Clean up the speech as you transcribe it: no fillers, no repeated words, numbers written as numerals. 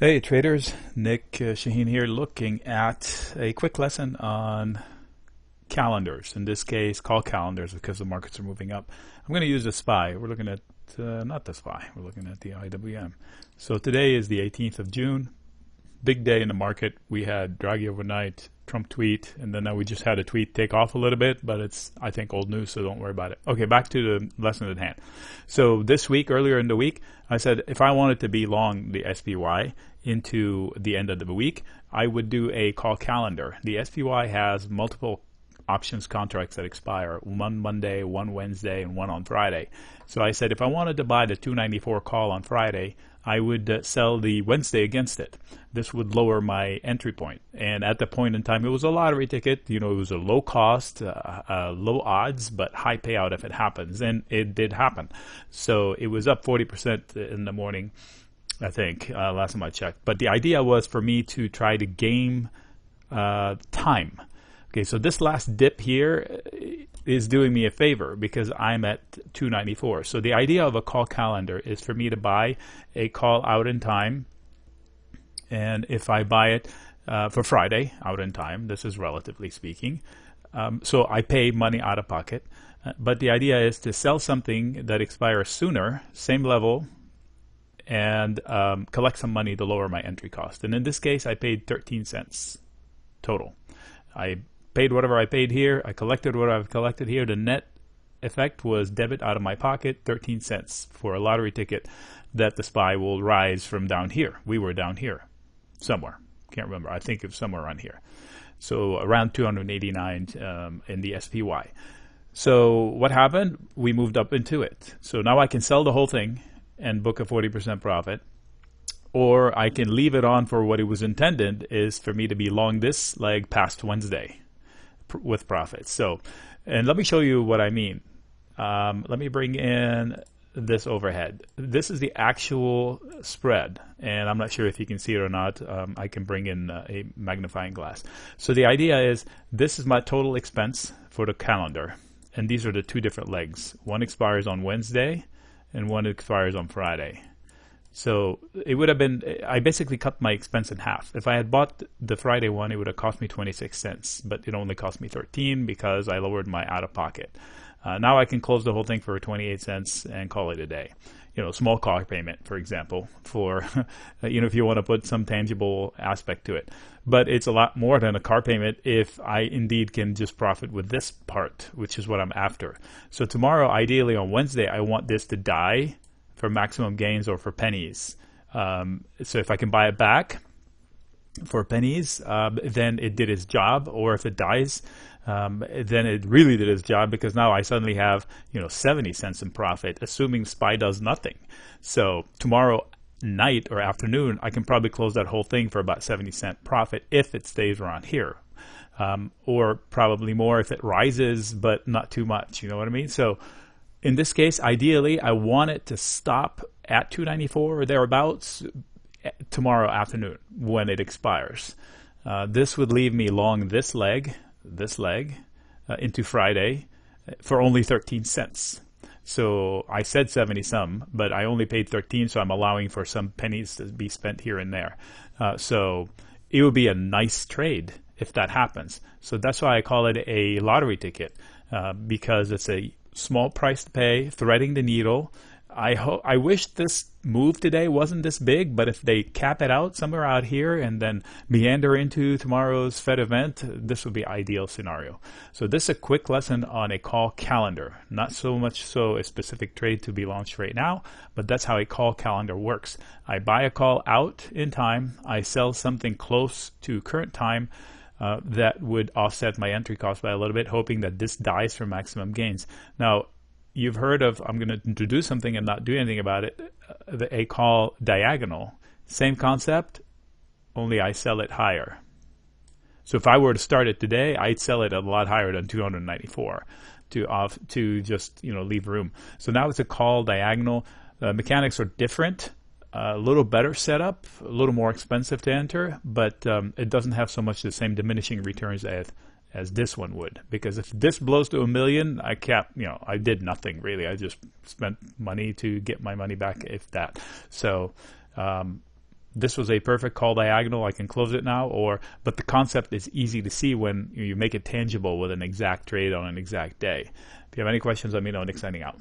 Hey traders, Nick Shaheen here looking at a quick lesson on calendars. In this case, call calendars because the markets are moving up. I'm going to use the SPY. We're looking at, not the SPY, we're looking at the IWM. So today is the 18th of June. Big day in the market. We had Draghi overnight, Trump tweet, and then we just had a tweet take off a little bit, but it's, I think, old news, so don't worry about it. Okay, back to the lesson at hand. So this week, earlier in the week, I said if I wanted to be long the SPY into the end of the week, I would do a call calendar. The SPY has multiple options contracts that expire, one Monday, one Wednesday, and one on Friday. So I said if I wanted to buy the 294 call on Friday, I would sell the Wednesday against it. This would lower my entry point. And at the point in time, it was a lottery ticket. You know, it was a low cost, low odds, but high payout if it happens. And it did happen. So it was up 40% in the morning, I think, last time I checked. But the idea was for me to try to game time. Okay, so this last dip here is doing me a favor because I'm at 294. So the idea of a call calendar is for me to buy a call out in time. And if I buy it for Friday out in time, this is relatively speaking. So I pay money out of pocket. But the idea is to sell something that expires sooner, same level, and collect some money to lower my entry cost. And in this case, I paid 13 cents total. I paid whatever I paid here. I collected what I've collected here. The net effect was debit out of my pocket, 13 cents for a lottery ticket that the SPY will rise from down here. We were down here somewhere. Can't remember. I think it was somewhere around here. So around 289 in the SPY. So what happened? We moved up into it. So now I can sell the whole thing and book a 40% profit. Or I can leave it on for what it was intended, is for me to be long this leg past Wednesday with profits. So, and let me show you what I mean. Let me bring in this overhead. This is the actual spread, and I'm not sure if you can see it or not. I can bring in a magnifying glass. So the idea is this is my total expense for the calendar, and these are the two different legs. One expires on Wednesday, and one expires on Friday. So it would have been, I basically cut my expense in half. If I had bought the Friday one, it would have cost me 26 cents, but it only cost me 13 because I lowered my out of pocket. Now I can close the whole thing for 28 cents and call it a day. You know, small car payment, for example, for, you know, if you want to put some tangible aspect to it. But it's a lot more than a car payment if I indeed can just profit with this part, which is what I'm after. So tomorrow, ideally on Wednesday, I want this to die for maximum gains or for pennies. So if I can buy it back for pennies, then it did its job. Or if it dies, then it really did its job, because now I suddenly have, you know, 70 cents in profit, assuming SPY does nothing. So tomorrow night or afternoon, I can probably close that whole thing for about 70-cent profit if it stays around here. Or probably more if it rises, but not too much. You know what I mean? So in this case, ideally, I want it to stop at 294 or thereabouts tomorrow afternoon when it expires. This would leave me long this leg into Friday for only 13 cents. So I said 70 some, but I only paid 13, so I'm allowing for some pennies to be spent here and there. So it would be a nice trade if that happens. So that's why I call it a lottery ticket, because it's a small price to pay, threading the needle. I wish this move today wasn't this big, but if they cap it out somewhere out here and then meander into tomorrow's Fed event, this would be ideal scenario. So this is a quick lesson on a call calendar. Not so much so a specific trade to be launched right now, but that's how a call calendar works. I buy a call out in time, I sell something close to current time, that would offset my entry cost by a little bit, hoping that this dies for maximum gains. Now, you've heard of, I'm going to introduce something and not do anything about it, a call diagonal. Same concept, only I sell it higher. So if I were to start it today, I'd sell it a lot higher than 294 to just, you know, leave room. So now it's a call diagonal. Mechanics are different. A little better setup, a little more expensive to enter, but it doesn't have so much the same diminishing returns as this one would. Because if this blows to $1 million, I did nothing really. I just spent money to get my money back, if that. So this was a perfect call diagonal, I can close it now, but the concept is easy to see when you make it tangible with an exact trade on an exact day. If you have any questions, let me know. Nick signing out.